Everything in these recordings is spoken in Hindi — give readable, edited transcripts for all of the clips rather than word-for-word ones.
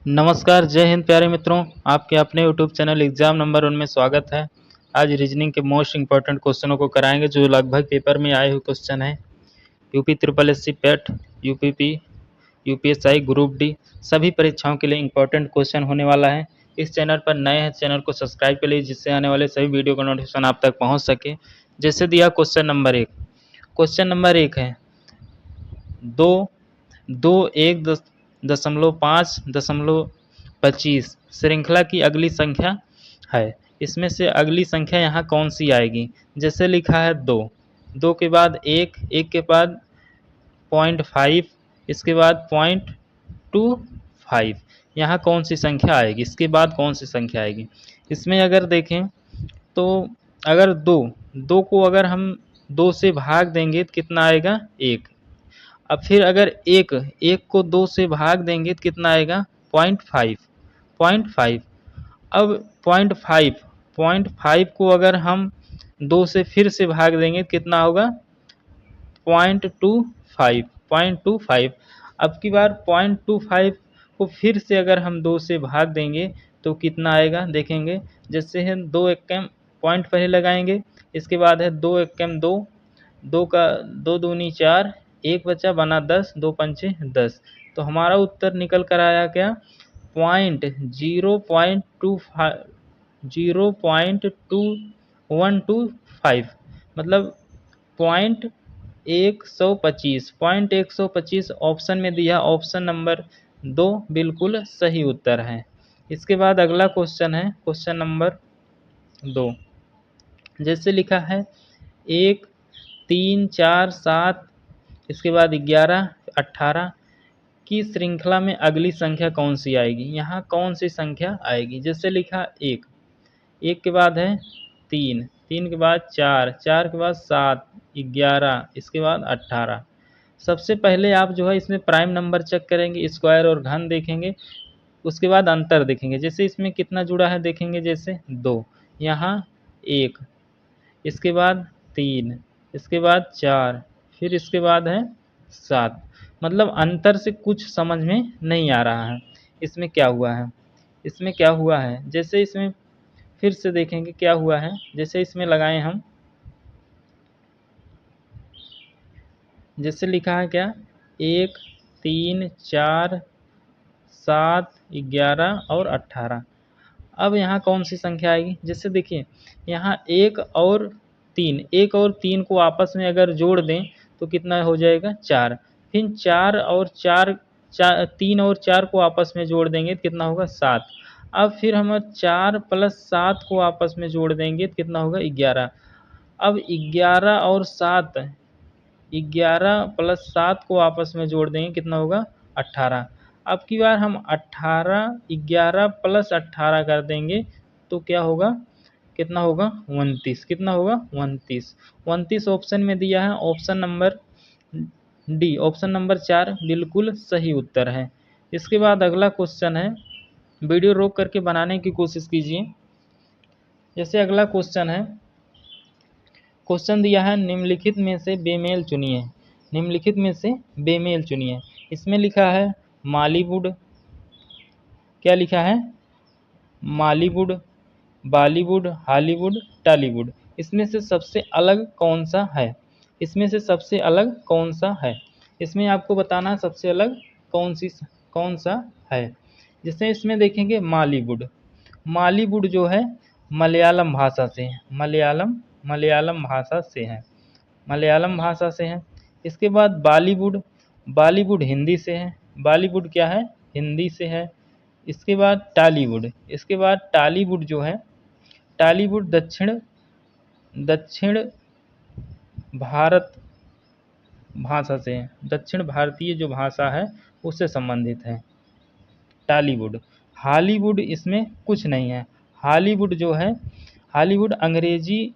नमस्कार, जय हिंद प्यारे मित्रों। आपके अपने यूट्यूब चैनल एग्ज़ाम नंबर 1 में स्वागत है। आज रीजनिंग के मोस्ट इम्पोर्टेंट क्वेश्चनों को कराएंगे जो लगभग पेपर में आए हुए क्वेश्चन हैं। यूपी ट्रिपल एससी पेट, यूपीपी, यूपीएसआई, ग्रुप डी सभी परीक्षाओं के लिए इम्पोर्टेंट क्वेश्चन होने वाला है। इस चैनल पर नए हैं, चैनल को सब्सक्राइब कर लीजिए जिससे आने वाले सभी वीडियो का नोटिफिकेशन आप तक पहुँच सके। जैसे दिया क्वेश्चन नंबर 1। क्वेश्चन नंबर 1 है 2 1.5.25 श्रृंखला की अगली संख्या है। इसमें से अगली संख्या यहाँ कौन सी आएगी? जैसे लिखा है 2 के बाद 1 के बाद 0.5, इसके बाद 0.25, यहाँ कौन सी संख्या आएगी? इसके बाद कौन सी संख्या आएगी? इसमें अगर देखें तो अगर 2 को अगर हम 2 से भाग देंगे तो कितना आएगा? 1। अब फिर अगर एक को 2 से भाग देंगे तो कितना आएगा? 0.5। अब 0.5 को अगर हम 2 से फिर से भाग देंगे तो कितना होगा? 0.25। अब की बार 0.25 को फिर से अगर हम 2 से भाग देंगे तो कितना आएगा देखेंगे। जैसे है 2 एकम पॉइंट पहले लगाएंगे, इसके बाद है 2 एकम 2, 2 का 2 दूनी 4, 1 बचा बना 10, 2 पंचे 10। तो हमारा उत्तर निकल कर आया क्या? 0.2125, मतलब 0.125 ऑप्शन में दिया। ऑप्शन नंबर 2 बिल्कुल सही उत्तर है। इसके बाद अगला क्वेश्चन है क्वेश्चन नंबर 2। जैसे लिखा है 1 3 4 7, इसके बाद 11 18 की श्रृंखला में अगली संख्या कौन सी आएगी? यहाँ कौन सी संख्या आएगी? जैसे लिखा 1 के बाद है 3 के बाद 4 के बाद 7, 11, इसके बाद 18। सबसे पहले आप जो है इसमें प्राइम नंबर चेक करेंगे, स्क्वायर और घन देखेंगे, उसके बाद अंतर देखेंगे। जैसे इसमें कितना जुड़ा है देखेंगे, जैसे 2, यहाँ 1, इसके बाद 3, इसके बाद 4, फिर इसके बाद है 7। मतलब अंतर से कुछ समझ में नहीं आ रहा है। इसमें क्या हुआ है? इसमें क्या हुआ है? जैसे इसमें फिर से देखेंगे क्या हुआ है। जैसे इसमें लगाएं हम, जैसे लिखा है क्या 1 3 4 7 11 और 18। अब यहाँ कौन सी संख्या आएगी? जैसे देखिए यहाँ 1 और 3 को आपस में अगर जोड़ दें तो कितना हो जाएगा? 4। फिर 3 और 4 को आपस में जोड़ देंगे तो कितना होगा? 7। अब फिर हम 4 + 7 को आपस में जोड़ देंगे तो कितना होगा? 11। अब 11 + 7 को आपस में जोड़ देंगे कितना होगा? 18। अब की बार हम 11 + 18 कर देंगे तो क्या होगा? कितना होगा? 29। कितना होगा? 29 ऑप्शन में दिया है। Option number D, option number 4 बिल्कुल सही उत्तर है। इसके बाद अगला क्वेश्चन है, वीडियो रोक करके बनाने की कोशिश कीजिए। जैसे अगला क्वेश्चन है, क्वेश्चन दिया है निम्नलिखित में से बेमेल चुनिए। निम्नलिखित में से बेमेल चुनिए। इसमें लिखा है मॉलीवुड, क्या लिखा है? Mollywood, Bollywood, Hollywood, Tollywood. इसमें से सबसे अलग कौन सा है? इसमें से सबसे अलग कौन सा है? इसमें आपको बताना है सबसे अलग कौन सा है। जैसे इसमें देखेंगे मॉलीवुड, मॉलीवुड जो है मलयालम भाषा से है। मलयालम भाषा से है। मलयालम भाषा से है। इसके बाद बॉलीवुड, बॉलीवुड हिंदी से है। बॉलीवुड क्या है? हिंदी से है। इसके बाद टॉलीवुड, इसके बाद टॉलीवुड जो है, टॉलीवुड दक्षिण भारत भाषा से है। दक्षिण भारतीय जो भाषा है उससे संबंधित है टॉलीवुड। हॉलीवुड इसमें कुछ नहीं है। हॉलीवुड जो है, हॉलीवुड अंग्रेजी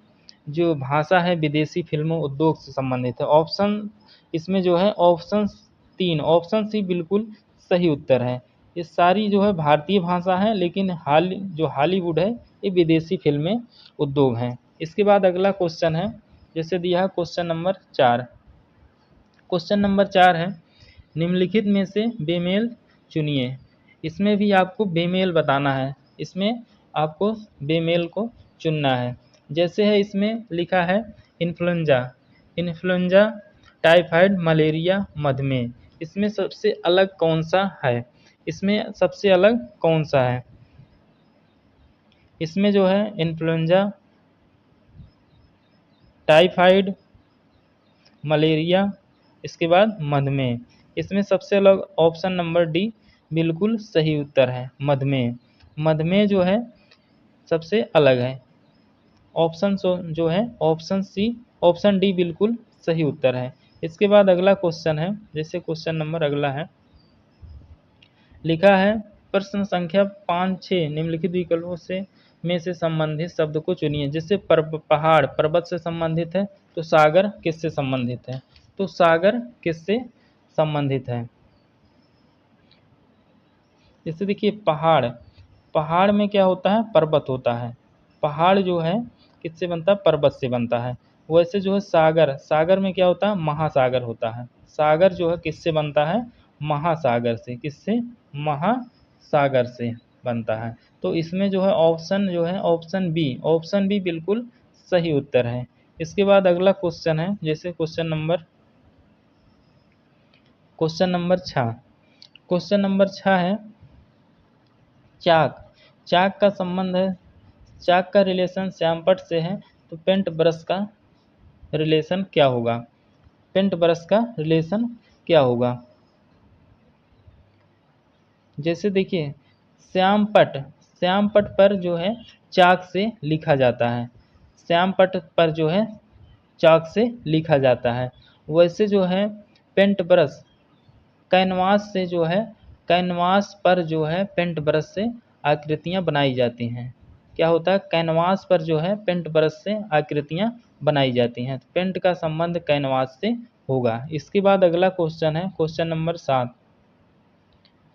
जो भाषा है विदेशी फिल्मों उद्योग से संबंधित है। ऑप्शन इसमें जो है ऑप्शन 3, ऑप्शन सी बिल्कुल सही उत्तर है। ये सारी जो है भारतीय भाषा है, लेकिन जो हॉलीवुड है ये विदेशी फिल्में उद्योग हैं। इसके बाद अगला क्वेश्चन है, जैसे दिया है क्वेश्चन नंबर 4। क्वेश्चन नंबर 4 है निम्नलिखित में से बेमेल चुनिए। इसमें भी आपको बेमेल बताना है, इसमें आपको बेमेल को चुनना है। जैसे है इसमें लिखा है इन्फ्लुएंजा, इन्फ्लुएंजा, टाइफाइड, मलेरिया, मधुमेह, इसमें सबसे अलग कौन सा है? इसमें सबसे अलग कौन सा है? इसमें जो है इन्फ्लुएंजा, टाइफाइड, मलेरिया, इसके बाद मधुमेह, इसमें सबसे अलग ऑप्शन नंबर डी बिल्कुल सही उत्तर है, मधुमेह। मधुमेह जो है सबसे अलग है। ऑप्शन जो है ऑप्शन सी, ऑप्शन डी बिल्कुल सही उत्तर है। इसके बाद अगला क्वेश्चन है, जैसे क्वेश्चन नंबर अगला है, लिखा है प्रश्न संख्या 5-6 निम्नलिखित विकल्पों से संबंधित शब्द को चुनिए। जैसे पहाड़ पर्वत से संबंधित है, तो सागर किससे संबंधित है? तो सागर किससे संबंधित है? जैसे देखिए पहाड़, पहाड़ में क्या होता है? पर्वत होता है। पहाड़ जो है किससे बनता है? पर्वत से बनता है। वैसे जो है सागर, सागर में क्या होता है? महासागर होता है। सागर जो है किससे बनता है? महासागर से। किससे? महासागर से बनता है। तो इसमें जो है ऑप्शन जो है ऑप्शन बी, ऑप्शन बी बिल्कुल सही उत्तर है। इसके बाद अगला क्वेश्चन है, जैसे क्वेश्चन नंबर 6, क्वेश्चन नंबर 6 है चाक, चाक का संबंध है, चाक का रिलेशन श्यामपट्ट से है, तो पेंट ब्रश का रिलेशन क्या होगा? पेंट ब्रश का रिलेशन क्या होगा? जैसे देखिए श्यामपट्ट, श्यामपट्ट पर जो है चाक से लिखा जाता है, श्यामपट्ट पर जो है चाक से लिखा जाता है। वैसे जो है पेंट ब्रश कैनवास से जो है, कैनवास पर जो है पेंट ब्रश से आकृतियाँ बनाई जाती हैं। क्या होता है? कैनवास पर जो है पेंट ब्रश से आकृतियाँ बनाई जाती हैं। तो पेंट का संबंध कैनवास से होगा। इसके बाद अगला क्वेश्चन है क्वेश्चन नंबर 7,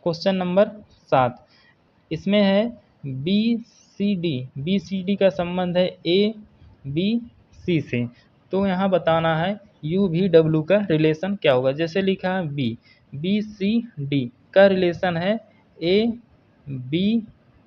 क्वेश्चन नंबर 7, इसमें है B C D, B C D का संबंध है ए बी सी से। तो यहाँ बताना है यू वी डब्ल्यू का रिलेशन क्या होगा। जैसे लिखा है बी, बी सी डी का रिलेशन है ए बी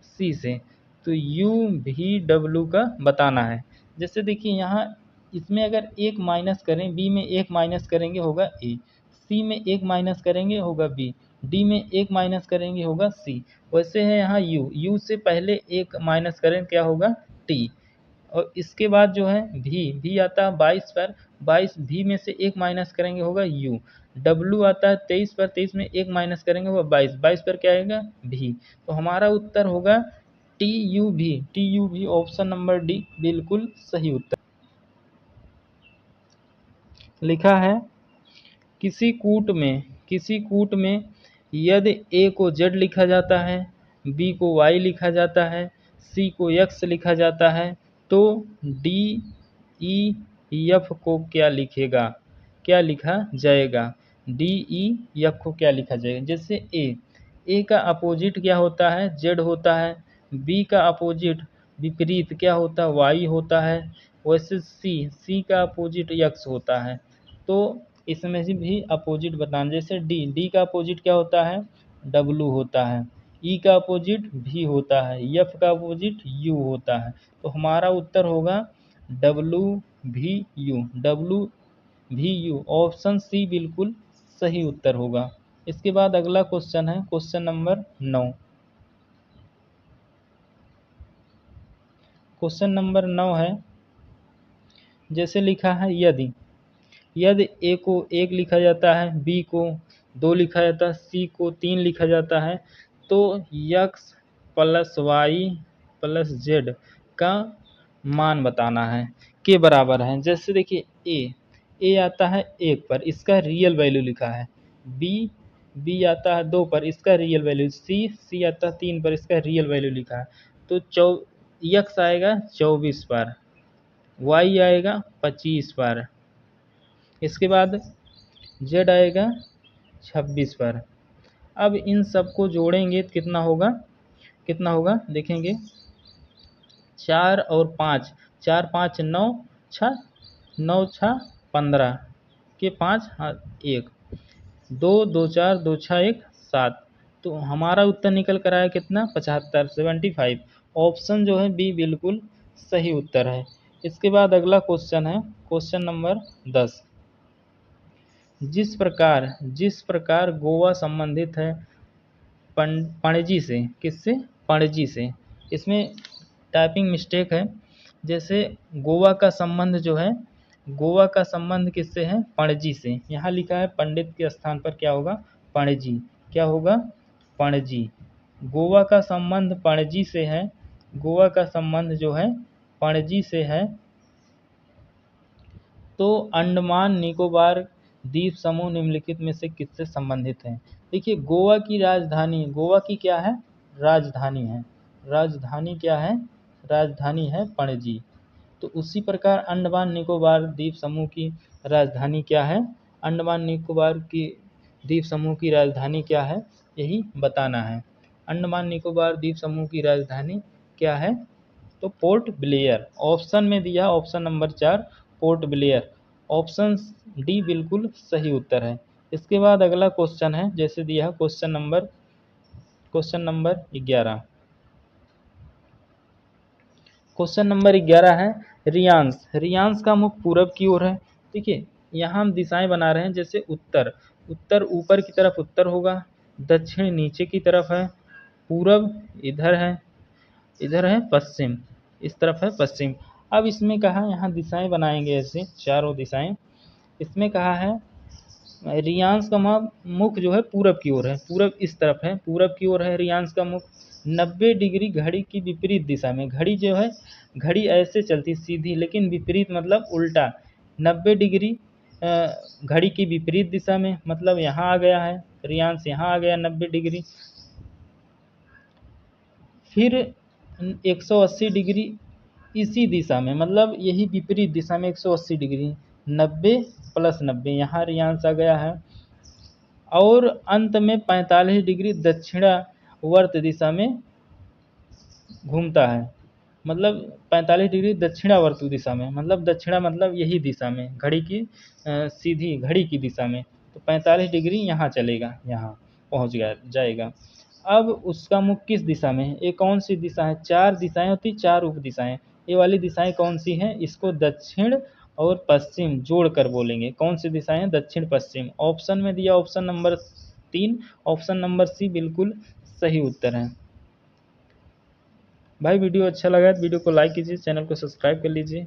सी से, तो यू वी डब्ल्यू का बताना है। जैसे देखिए यहाँ इसमें अगर एक माइनस करें, बी में एक माइनस करेंगे होगा ए, सी में एक माइनस करेंगे होगा बी, डी में एक माइनस करेंगे होगा सी। वैसे है यहाँ यू, यू से पहले एक माइनस करें क्या होगा? टी। और इसके बाद जो है भी आता है 22 पर, 22 भी में से एक माइनस करेंगे होगा यू। डब्लू आता है 23 पर, 23 में एक माइनस करेंगे होगा 22, 22 पर क्या आएगा? भी। तो हमारा उत्तर होगा टी यू भी, टी यू भी, ऑप्शन नंबर डी बिल्कुल सही उत्तर। लिखा है किसी कूट में यदि ए को जेड लिखा जाता है, बी को वाई लिखा जाता है, सी को एक्स लिखा जाता है, तो डी ई एफ को क्या लिखेगा? क्या लिखा जाएगा? डी ई एफ को क्या लिखा जाएगा? जैसे ए का अपोजिट क्या होता है? जेड होता है। बी का अपोजिट विपरीत क्या होता है? वाई होता है। वैसे सी का अपोजिट एक्स होता है। तो इसमें से भी अपोजिट बताना। जैसे डी का अपोजिट क्या होता है? डब्लू होता है। ई का अपोजिट भी होता है। एफ का अपोजिट यू होता है। तो हमारा उत्तर होगा डब्लू भी यू, डब्लू भी यू, ऑप्शन सी बिल्कुल सही उत्तर होगा। इसके बाद अगला क्वेश्चन है क्वेश्चन नंबर 9, क्वेश्चन नंबर 9 है, जैसे लिखा है यदि ए को 1 लिखा जाता है, बी को 2 लिखा जाता है, सी को 3 लिखा जाता है, तो X plus Y plus Z का मान बताना है के बराबर है। जैसे देखिए ए आता है 1 पर, इसका रियल वैल्यू लिखा है। बी आता है 2 पर, इसका रियल वैल्यू। सी आता है 3 पर, इसका रियल वैल्यू लिखा है। तो एक्स आएगा 24 पर, वाई आएगा 25 पर, इसके बाद जेड आएगा 26 पर। अब इन सबको जोड़ेंगे तो कितना होगा? कितना होगा देखेंगे, 4 और 5, 4 5 9 6, 9 6 15 के 5 हाँ 1, 2 2 4 2 6 1 7, तो हमारा उत्तर निकल कर आया कितना 75 75। ऑप्शन जो है बी बिल्कुल सही उत्तर है। इसके बाद अगला क्वेश्चन है क्वेश्चन नंबर 10। जिस प्रकार गोवा संबंधित है पणजी से, किससे? पणजी से। इसमें टाइपिंग मिस्टेक है। जैसे गोवा का संबंध जो है, गोवा का संबंध किससे है? पणजी से। यहाँ लिखा है पंडित के स्थान पर क्या होगा? पणजी। क्या होगा? पणजी। गोवा का संबंध पणजी से है। गोवा का संबंध जो है पणजी से है। तो अंडमान निकोबार द्वीप समूह निम्नलिखित में से किससे संबंधित है? देखिए, गोवा की राजधानी, गोवा की क्या है? राजधानी है। राजधानी क्या है? राजधानी है पणजी। तो उसी प्रकार अंडमान निकोबार द्वीप समूह की राजधानी क्या है? अंडमान निकोबार की द्वीप समूह की राजधानी क्या है? यही बताना है। अंडमान निकोबार द्वीप समूह की राजधानी क्या है? तो पोर्ट ब्लेयर। ऑप्शन में दिया option number 4 port Blair. Option D बिल्कुल सही उत्तर है। इसके बाद अगला क्वेश्चन है, जैसे दिया क्वेश्चन नंबर 11। क्वेश्चन नंबर 11 है रियांश। रियांश का मुख पूरब की ओर है। देखिए, यहाँ हम दिशाएं बना रहे हैं। जैसे उत्तर, उत्तर ऊपर की तरफ उत्तर होगा, दक्षिण नीचे की तरफ है, पूरब इधर है पश्चिम, इस तरफ है पश्चिम। अब इसमें कहा यहाँ दिशाएं बनाएंगे ऐसे चारों दिशाएं। इसमें कहा है रियांश का मुख जो है पूरब की ओर है, पूरब इस तरफ है, पूरब की ओर है रियांश का मुख। 90 डिग्री घड़ी की विपरीत दिशा में, घड़ी जो है, घड़ी ऐसे चलती सीधी, लेकिन विपरीत मतलब उल्टा। 90 डिग्री घड़ी की विपरीत दिशा में, मतलब यहाँ आ गया है रियांश, यहाँ आ गया 90 डिग्री। फिर 180 डिग्री इसी दिशा में, मतलब यही विपरीत दिशा में 180 डिग्री, 90 प्लस 90 यहाँ रियांश आ गया है। और अंत में 45 डिग्री दक्षिणावर्त दिशा में घूमता है, मतलब 45 डिग्री दक्षिणावर्त दिशा में, मतलब दक्षिणा मतलब यही दिशा में, घड़ी की सीधी घड़ी की दिशा में। तो 45 डिग्री यहाँ चलेगा, यहाँ पहुँच जाएगा। अब उसका मुख किस दिशा में है? ये कौन सी दिशा है? 4 दिशाएं होती, 4 उप दिशाएं। ये वाली दिशाएं कौन सी हैं? इसको दक्षिण और पश्चिम जोड़कर बोलेंगे। कौन सी दिशाएं? दक्षिण पश्चिम। ऑप्शन में दिया option number 3, option number C बिल्कुल सही उत्तर है। भाई वीडियो अच्छा लगा तो वीडियो को लाइक कीजिए, चैनल को सब्सक्राइब कर लीजिए।